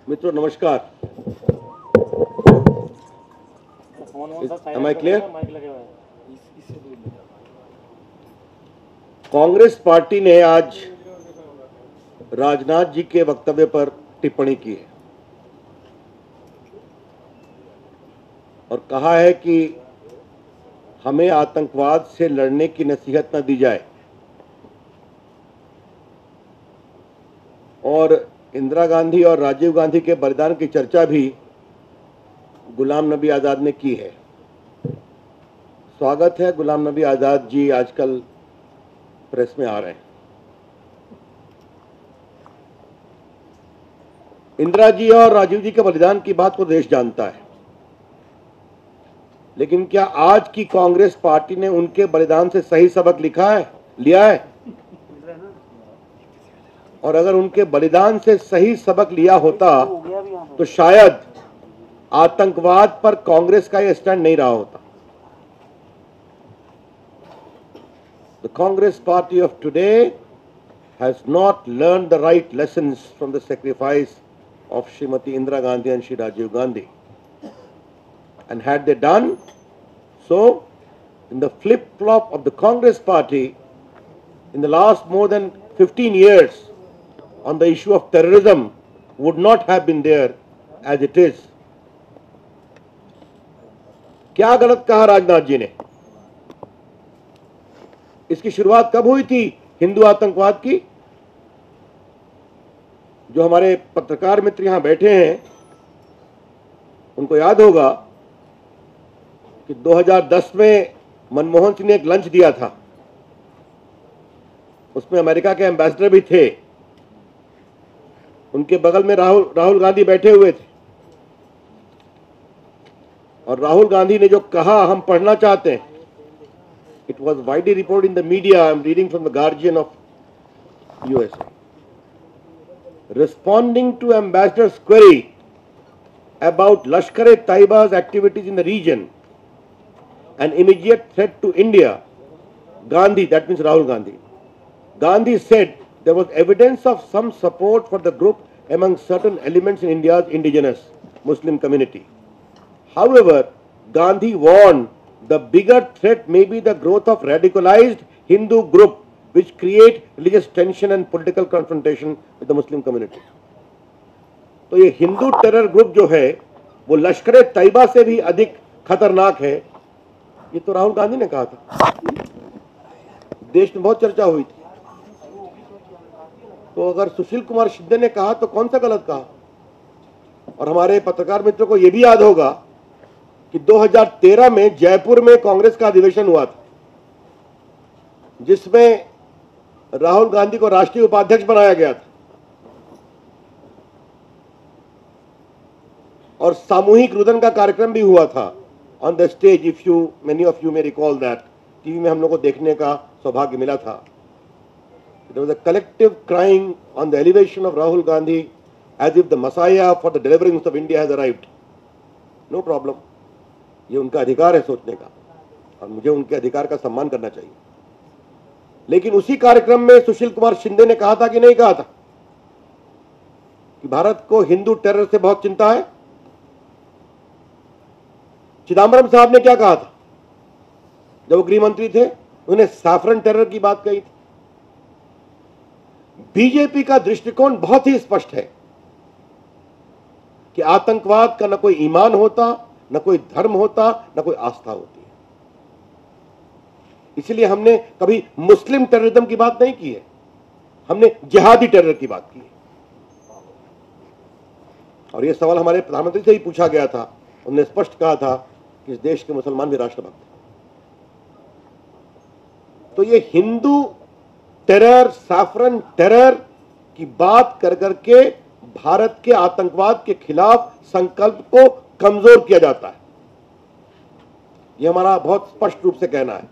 मित्रों नमस्कार। Am I clear? Congress party ने आज राजनाथ जी के वक्तव्य पर टिप्पणी की है और कहा है कि हमें आतंकवाद से लड़ने की नसीहत न दी जाए और इंदिरा गांधी और राजीव गांधी के बलिदान की चर्चा भी गुलाम नबी आज़ाद ने की है। स्वागत है, गुलाम नबी आज़ाद जी आजकल प्रेस में आ रहे हैं। इंदिरा जी और राजीव जी के बलिदान की बात को देश जानता है, लेकिन क्या आज की कांग्रेस पार्टी ने उनके बलिदान से सही सबक लिया है? और अगर उनके बलिदान से सही सबक लिया होता तो शायद आतंकवाद पर कांग्रेस का यह स्टैंड नहीं रहा होता। The Congress party of today has not learned the right lessons from the sacrifice of Srimati Indira Gandhi and Shri Rajiv Gandhi. And had they done so, in the flip-flop of the Congress party in the last more than 15 years on the issue of terrorism would not have been there as it is. क्या गलत कहा राजनाथ जी ने? इसकी शुरुआत कब हुई थी हिंदू आतंकवाद की? जो हमारे पत्रकार मित्र यहां बैठे हैं उनको याद होगा कि 2010 में मनमोहन सिंह ने एक लंच दिया था। उसमें अमेरिका के एम्बेसडर भी थे, उनके बगल में राहुल गांधी बैठे हुए थे और राहुल गांधी ने जो कहा हम पढ़ना चाहते हैं। It was widely reported in the media. I am reading from the Guardian of USA. Responding to Ambassador's query about Lashkar-e-Taiba's activities in the region, an immediate threat to India, Gandhi, that means Rahul Gandhi, Gandhi said there was evidence of some support for the group among certain elements in India's indigenous Muslim community. However, Gandhi warned the bigger threat may be the growth of radicalized Hindu group which create religious tension and political confrontation with the Muslim community. तो ये Hindu terror group जो है वो लश्कर तैयबा से भी अधिक खतरनाक है, ये तो राहुल गांधी ने कहा था। देश में बहुत चर्चा हुई थी। तो अगर सुशील कुमार शिंदे ने कहा तो कौन सा गलत कहा? और हमारे पत्रकार मित्रों को यह भी याद होगा कि 2013 में जयपुर में कांग्रेस का अधिवेशन हुआ था जिसमें राहुल गांधी को राष्ट्रीय उपाध्यक्ष बनाया गया था और सामूहिक रुदन का कार्यक्रम भी हुआ था on the stage. If you many of you may recall that, TV में हम लोग को देखने का सौभाग्य मिला था। There was a collective crying on the elevation of Rahul Gandhi as if the Messiah for the deliverance of India has arrived. No problem. ये उनका अधिकार है सोचने का और मुझे उनके अधिकार का सम्मान करना चाहिए। लेकिन उसी कार्यक्रम में सुशील कुमार शिंदे ने कहा था कि नहीं कहा था कि भारत को हिंदू टेरर से बहुत चिंता है? चिदंबरम साहब ने क्या कहा था जब वो गृह मंत्री थे? उन्होंने सैफरन टेरर की बात कही थी। बीजेपी का दृष्टिकोण बहुत ही स्पष्ट है कि आतंकवाद का न कोई ईमान होता, न कोई धर्म होता, न कोई आस्था होती है। इसलिए हमने कभी मुस्लिम टेररिज्म की बात नहीं की है, हमने जिहादी टेरर की बात की है। और यह सवाल हमारे प्रधानमंत्री से ही पूछा गया था, उन्होंने स्पष्ट कहा था कि इस देश के मुसलमान भी राष्ट्रभक्त हैं। तो ये हिंदू टेरर, सैफरन टेरर की बात कर करके भारत के आतंकवाद के खिलाफ संकल्प को कमजोर किया जाता है, यह हमारा बहुत स्पष्ट रूप से कहना है।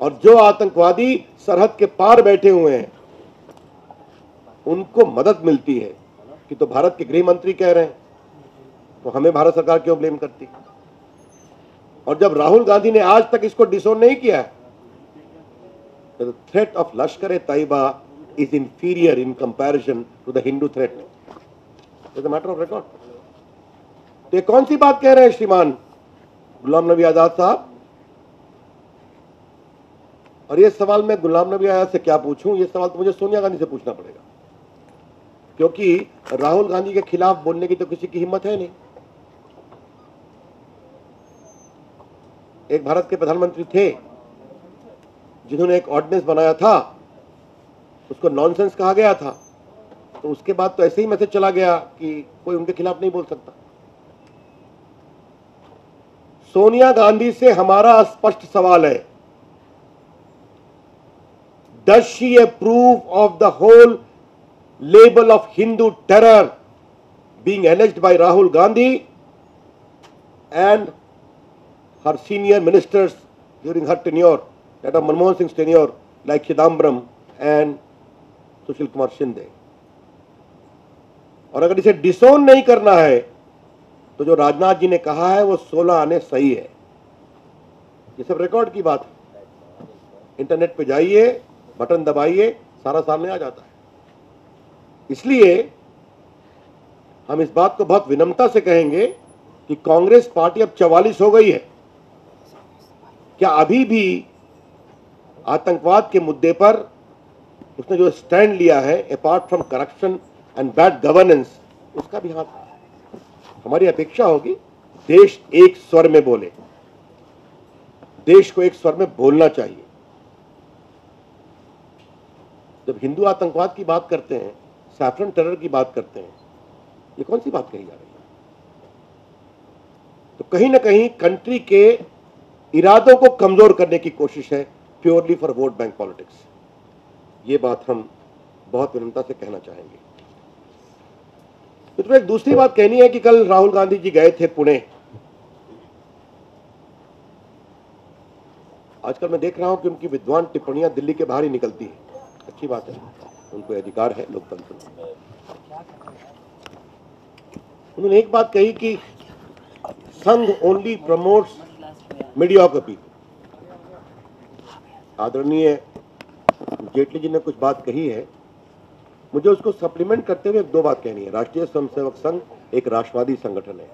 और जो आतंकवादी सरहद के पार बैठे हुए हैं उनको मदद मिलती है कि तो भारत के गृह मंत्री कह रहे हैं, तो हमें भारत सरकार क्यों ब्लेम करती? और जब राहुल गांधी ने आज तक इसको डिसोन नहीं किया है, the threat of Lashkar-e-Taiba is inferior in comparison to the Hindu threat. It's a matter of record. तो ये कौन सी बात कह रहे हैं श्रीमान गुलाम नबी आजाद साहब? और ये सवाल मैं गुलाम नबी आजाद से क्या पूछूं? ये सवाल तो मुझे सोनिया गांधी से पूछना पड़ेगा, क्योंकि राहुल गांधी के खिलाफ बोलने की तो किसी की हिम्मत है नहीं। एक भारत के प्रधानमंत्री थे जिन्होंने एक ऑर्डिनेंस बनाया था, उसको नॉनसेंस कहा गया था, तो उसके बाद तो ऐसे ही मैसेज चला गया कि कोई उनके खिलाफ नहीं बोल सकता। सोनिया गांधी से हमारा स्पष्ट सवाल है, does she approve of the whole label of Hindu terror being alleged by Rahul Gandhi and her senior ministers during her tenure, that of Manmohan Singh's tenure, like Chidambaram and Sushil Kumar Shinde. और अगर इसे डिसोन नहीं करना है तो जो राजनाथ जी ने कहा है वो 16 आने सही है। ये सब रिकॉर्ड की बात है, इंटरनेट पे जाइए, बटन दबाइए, सारा सामने आ जाता है। इसलिए हम इस बात को बहुत विनम्रता से कहेंगे कि कांग्रेस पार्टी अब 44 हो गई है। क्या अभी भी आतंकवाद के मुद्दे पर उसने जो स्टैंड लिया है, apart from corruption and bad governance, उसका भी हाथ है। हमारी अपेक्षा होगी देश एक स्वर में बोले, देश को एक स्वर में बोलना चाहिए। जब हिंदू आतंकवाद की बात करते हैं, सैफरन टेरर की बात करते हैं, ये कौन सी बात कही जा रही है? तो कहीं ना कहीं कंट्री के इरादों को कमजोर करने की कोशिश है, purely for vote bank politics. ये बात हम बहुत विनम्रता से कहना चाहेंगे। तो एक दूसरी बात कहनी है कि कल राहुल गांधी जी गए थे पुणे। आजकल मैं देख रहा हूं कि उनकी विद्वान टिप्पणियां दिल्ली के बाहर ही निकलती है। अच्छी बात है, उनको अधिकार है लोकतंत्र में। उन्होंने एक बात कही कि संघ ओनली प्रमोट्स मीडियोक्रेसी। आदरणीय जेटली जी ने कुछ बात कही है, मुझे उसको सप्लीमेंट करते हुए दो बात कहनी है। राष्ट्रीय स्वयंसेवक संघ एक राष्ट्रवादी संगठन है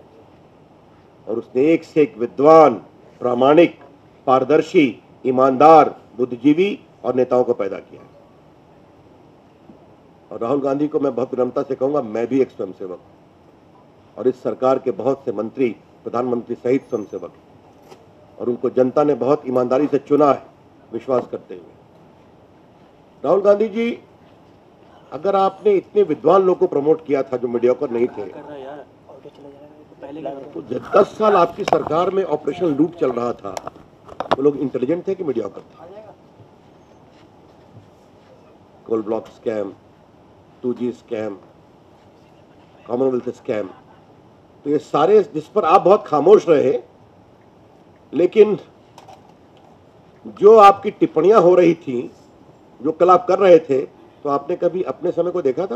और उसने एक से एक विद्वान, प्रामाणिक, पारदर्शी, ईमानदार, बुद्धिजीवी और नेताओं को पैदा किया है। और राहुल गांधी को मैं बहुत विनम्रता से कहूंगा, मैं भी एक स्वयंसेवक और इस सरकार के बहुत से मंत्री, प्रधानमंत्री सहित स्वयंसेवक, और उनको जनता ने बहुत ईमानदारी से चुना है, विश्वास करते हुए। राहुल गांधी जी, अगर आपने इतने विद्वान लोगों को प्रमोट किया था जो मीडियोकर नहीं थे, तो 10 साल आपकी सरकार में ऑपरेशन लूट चल रहा था, वो लोग इंटेलिजेंट थे कि मीडियोकर थे? Coal block scam, 2G scam, Commonwealth scam, तो ये सारे जिस पर आप बहुत खामोश रहे, लेकिन जो आपकी टिप्पणियां हो रही थी, जो कल आप कर रहे थे, तो आपने कभी अपने समय को देखा था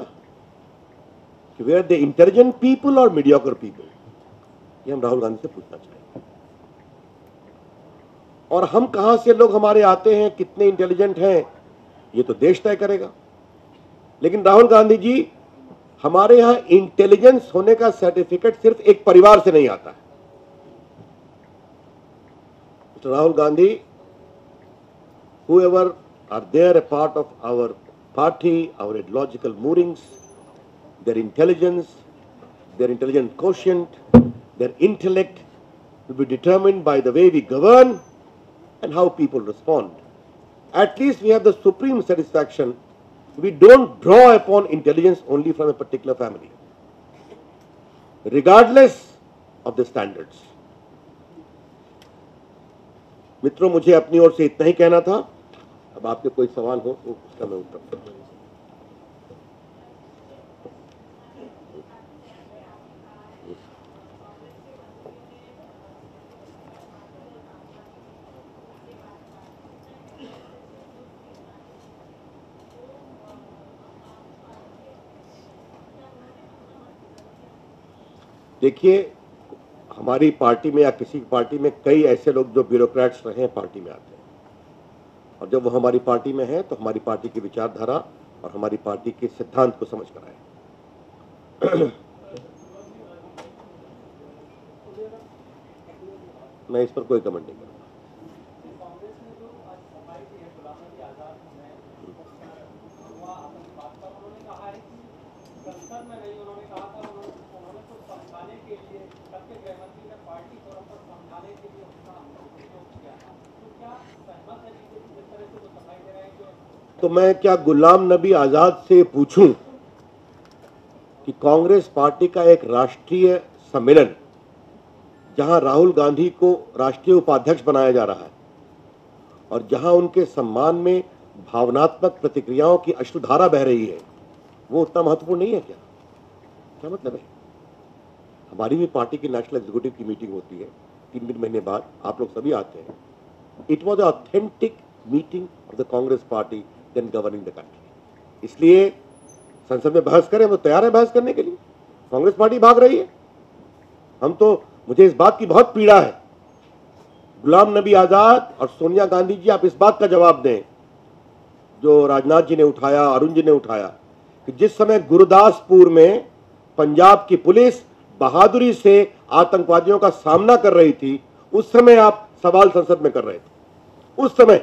कि वेयर द इंटेलिजेंट पीपल और मीडियोकर पीपल? ये हम राहुल गांधी से पूछना चाहेंगे। और हम कहां से लोग हमारे आते हैं, कितने इंटेलिजेंट हैं, ये तो देश तय करेगा। लेकिन राहुल गांधी जी, हमारे यहां इंटेलिजेंस होने का सर्टिफिकेट सिर्फ एक परिवार से नहीं आता है। Mister Rahul Gandhi, whoever are there a part of our party, our ideological moorings, their intelligence, their intelligent quotient, their intellect will be determined by the way we govern and how people respond. At least we have the supreme satisfaction. We don't draw upon intelligence only from a particular family, regardless of the standards. मित्रों, मुझे अपनी ओर से इतना ही कहना था। अब आपके कोई सवाल हो तो उसका मैं उत्तर दूंगा। देखिए, हमारी पार्टी में या किसी पार्टी में कई ऐसे लोग जो ब्यूरोक्रेट्स रहे हैं पार्टी में आते हैं, और जब वो हमारी पार्टी में है तो हमारी पार्टी की विचारधारा और हमारी पार्टी के सिद्धांत को समझ कर आए। मैं इस पर कोई कमेंट नहीं करूँगा। तो मैं क्या गुलाम नबी आजाद से पूछूं कि कांग्रेस पार्टी का एक राष्ट्रीय सम्मेलन जहां राहुल गांधी को राष्ट्रीय उपाध्यक्ष बनाया जा रहा है और जहां उनके सम्मान में भावनात्मक प्रतिक्रियाओं की अश्रुधारा बह रही है, वो उतना महत्वपूर्ण नहीं है क्या? क्या मतलब है? हमारी भी पार्टी की नेशनल एग्जीक्यूटिव की मीटिंग होती है 3 महीने बाद, आप लोग सभी आते हैं। It was authentic meeting of the Congress party then governing the country. इसलिए संसद में बहस करें, वो तैयार है बहस करने के लिए। कांग्रेस पार्टी भाग रही है, हम तो, मुझे इस बात की बहुत पीड़ा है। गुलाम नबी आजाद और सोनिया गांधी जी, आप इस बात का जवाब दें जो राजनाथ जी ने उठाया, अरुण जी ने उठाया, कि जिस समय गुरदासपुर में पंजाब की पुलिस बहादुरी से आतंकवादियों का सामना कर रही थी, उस समय आप सवाल संसद में कर रहे थे। उस समय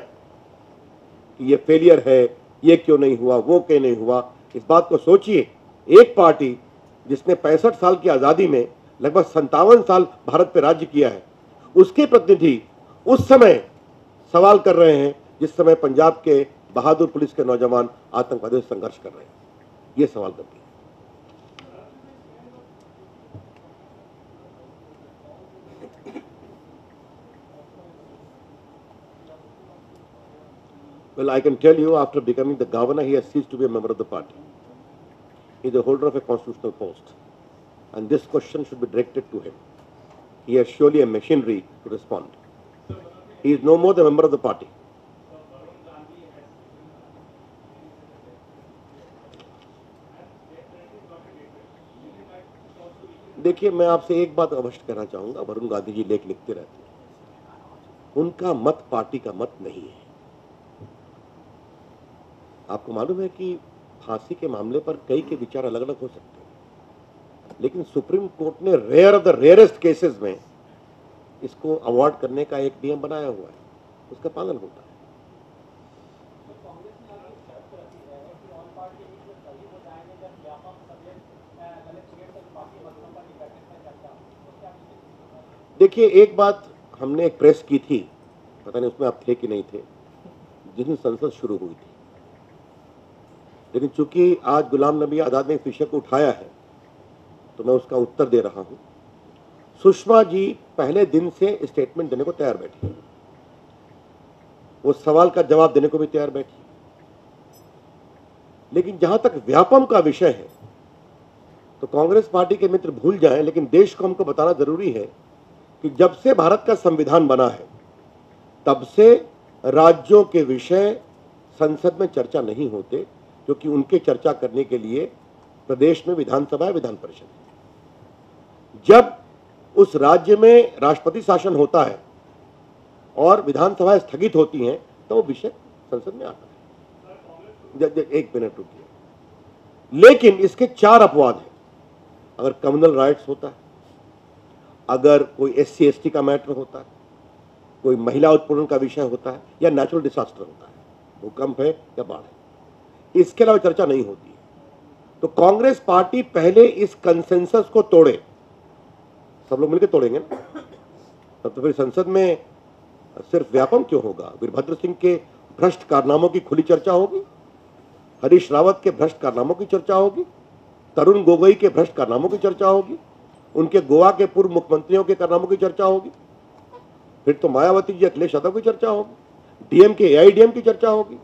कि ये फेलियर है, ये क्यों नहीं हुआ, वो क्यों नहीं हुआ। इस बात को सोचिए, एक पार्टी जिसने 65 साल की आजादी में लगभग 57 साल भारत पे राज्य किया है, उसके प्रतिनिधि उस समय सवाल कर रहे हैं जिस समय पंजाब के बहादुर पुलिस के नौजवान आतंकवादियों से संघर्ष कर रहे हैं। ये सवाल करते हैं। Well, I can tell you, after becoming the governor, he has ceased to be a member of the party. He is a holder of a constitutional post, and this question should be directed to him. He has surely a machinery to respond. He is no more the member of the party. देखिए, मैं आपसे एक बात अवश्य कहना चाहूंगा, वरुण गांधी जी लेख लिखते रहते हैं, उनका मत पार्टी का मत नहीं है। आपको मालूम है कि फांसी के मामले पर कई के विचार अलग अलग हो सकते हैं, लेकिन सुप्रीम कोर्ट ने rare of the rarest cases में इसको अवॉर्ड करने का एक नियम बनाया हुआ है, उसका पालन होता है। देखिए, एक बात हमने एक प्रेस की थी, पता नहीं उसमें आप थे कि नहीं थे, जिस दिन संसद शुरू हुई थी, लेकिन चूंकि आज गुलाम नबी आजाद ने इस विषय को उठाया है तो मैं उसका उत्तर दे रहा हूं। सुषमा जी पहले दिन से स्टेटमेंट देने को तैयार बैठी, वो सवाल का जवाब देने को भी तैयार बैठी, लेकिन जहां तक व्यापम का विषय है तो कांग्रेस पार्टी के मित्र भूल जाएं, लेकिन देश को हमको बताना जरूरी है कि जब से भारत का संविधान बना है तब से राज्यों के विषय संसद में चर्चा नहीं होते, क्योंकि उनके चर्चा करने के लिए प्रदेश में विधानसभा, विधान परिषद है। जब उस राज्य में राष्ट्रपति शासन होता है और विधानसभा स्थगित होती हैं तो वो विषय संसद में आता है। एक मिनट रुकिए। लेकिन इसके 4 अपवाद हैं। अगर कम्युनल राइट्स होता है, अगर कोई SC ST का मैटर होता है, कोई महिला उत्पीड़न का विषय होता है, या नेचुरल डिजास्टर होता है, भूकंप है या बाढ़ है, इसके अलावा चर्चा नहीं होती है। तो कांग्रेस पार्टी पहले इस कंसेंसस को तोड़े, सब लोग मिलकर तोड़ेंगे ना, तब तो फिर संसद में सिर्फ व्यापम क्यों होगा? वीरभद्र सिंह के भ्रष्ट कारनामों की खुली चर्चा होगी, हरीश रावत के भ्रष्ट कारनामों की चर्चा होगी, तरुण गोगोई के भ्रष्ट कारनामों की चर्चा होगी, उनके गोवा के पूर्व मुख्यमंत्रियों के कारनामों की चर्चा होगी, फिर तो मायावती जी, अखिलेश यादव की चर्चा होगी, DMK AIDM की चर्चा होगी,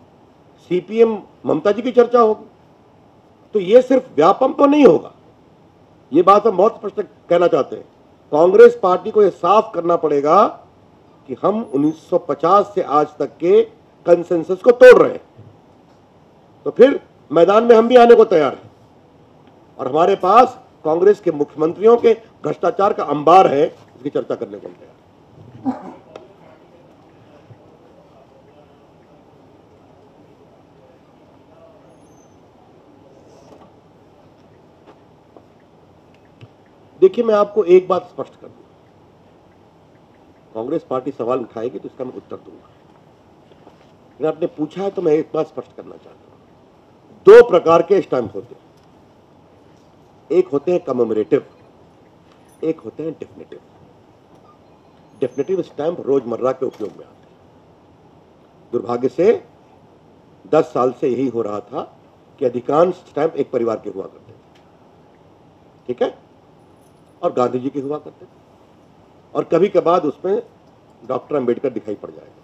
CPM ममता जी की चर्चा होगी। तो ये सिर्फ व्यापम तो नहीं होगा, ये बात हम बहुत स्पष्ट कहना चाहते हैं। कांग्रेस पार्टी को यह साफ करना पड़ेगा कि हम 1950 से आज तक के कंसेंसस को तोड़ रहे हैं, तो फिर मैदान में हम भी आने को तैयार हैं, और हमारे पास कांग्रेस के मुख्यमंत्रियों के भ्रष्टाचार का अंबार है, इसकी चर्चा करने को तैयार। देखिए, मैं आपको एक बात स्पष्ट कर दूं, कांग्रेस पार्टी सवाल उठाएगी तो इसका मैं उत्तर दूंगा। लेकिन आपने पूछा है तो मैं एक बात स्पष्ट करना चाहता हूं। दो प्रकार के स्टैंप होते हैं, एक होते हैं कमेमोरेटिव, एक होते हैं डेफिनेटिव। डेफिनेटिव स्टैंप रोजमर्रा के उपयोग में आते हैं। दुर्भाग्य से 10 साल से यही हो रहा था कि अधिकांश स्टैंप एक परिवार के हुआ करते थे, ठीक है, और गांधी जी के हुआ करते थे, और कभी कभार उसमें डॉक्टर अंबेडकर दिखाई पड़ जाएगा।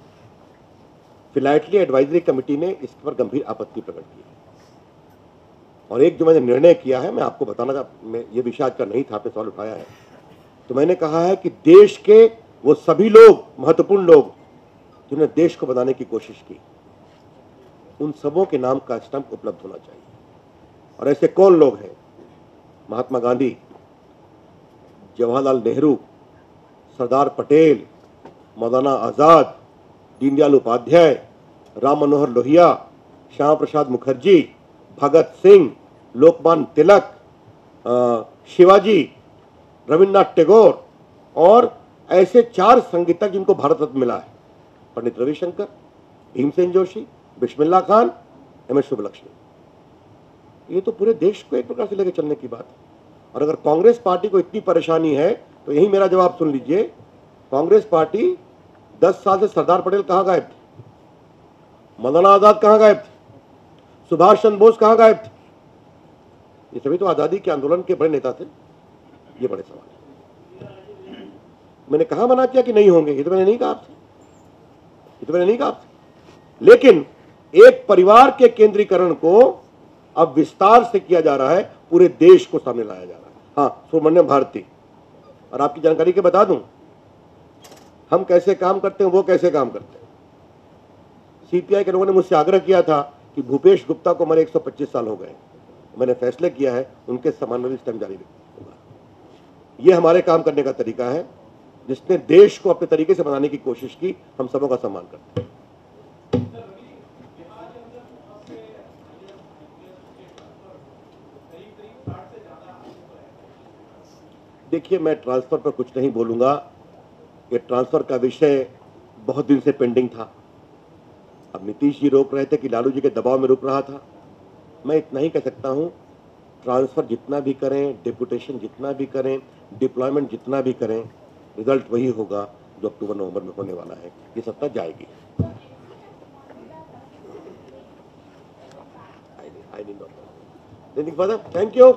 फिलाइटली एडवाइजरी कमेटी ने इस पर गंभीर आपत्ति प्रकट की और एक जो मैंने निर्णय किया है, मैं आपको बताना का, मैं ये विषय आज का नहीं था, आपने सवाल उठाया है, तो मैंने कहा है कि देश के वो सभी लोग, महत्वपूर्ण लोग जिन्होंने देश को बनाने की कोशिश की, उन सबों के नाम का स्टैंप उपलब्ध होना चाहिए। और ऐसे कौन लोग हैं? महात्मा गांधी, जवाहरलाल नेहरू, सरदार पटेल, मौलाना आजाद, दीनदयाल उपाध्याय, राम मनोहर लोहिया, श्यामा प्रसाद मुखर्जी, भगत सिंह, लोकमान्य तिलक, शिवाजी, रविन्द्रनाथ टैगोर, और ऐसे 4 संगीतज्ञ जिनको भारत रत्न मिला है, पंडित रविशंकर, भीमसेन जोशी, बिस्मिल्लाह खान, एम एस सुब्बलक्ष्मी। ये तो पूरे देश को एक प्रकार से लेकर चलने की बात है। और अगर कांग्रेस पार्टी को इतनी परेशानी है तो यही मेरा जवाब सुन लीजिए। कांग्रेस पार्टी 10 साल से सरदार पटेल कहां गायब थे, मौलाना आजाद कहां गायब थे, सुभाष चंद्र बोस कहां गायब थे? ये सभी तो आजादी के आंदोलन के बड़े नेता थे। ये बड़े सवाल है। मैंने कहा मना किया कि नहीं होंगे? ये तो मैंने नहीं कहा आपसे, ये तो मैंने नहीं कहा आपसे। लेकिन एक परिवार के केंद्रीकरण को अब विस्तार से किया जा रहा है, पूरे देश को सामने लाया जा रहा है। हाँ, सुब्रमण्यम भारती, और आपकी जानकारी के बता दूं, हम कैसे काम करते हैं, वो कैसे काम करते हैं। सीपीआई के लोगों ने मुझसे आग्रह किया था कि भूपेश गुप्ता को मरे 125 साल हो गए, मैंने फैसले किया है उनके सम्मान में स्टैंप जारी होगा। ये हमारे काम करने का तरीका है, जिसने देश को अपने तरीके से बनाने की कोशिश की, हम सबों का सम्मान करते हैं। देखिए, मैं ट्रांसफर पर कुछ नहीं बोलूंगा। ये ट्रांसफर का विषय बहुत दिन से पेंडिंग था। अब नीतीश जी रोक रहे थे कि लालू जी के दबाव में रुक रहा था। मैं इतना ही कह सकता हूं, ट्रांसफर जितना भी करें, डिपुटेशन जितना भी करें, डिप्लॉयमेंट जितना भी करें, रिजल्ट वही होगा जो अक्टूबर नवंबर में होने वाला है। ये सत्ता जाएगी। Thank you.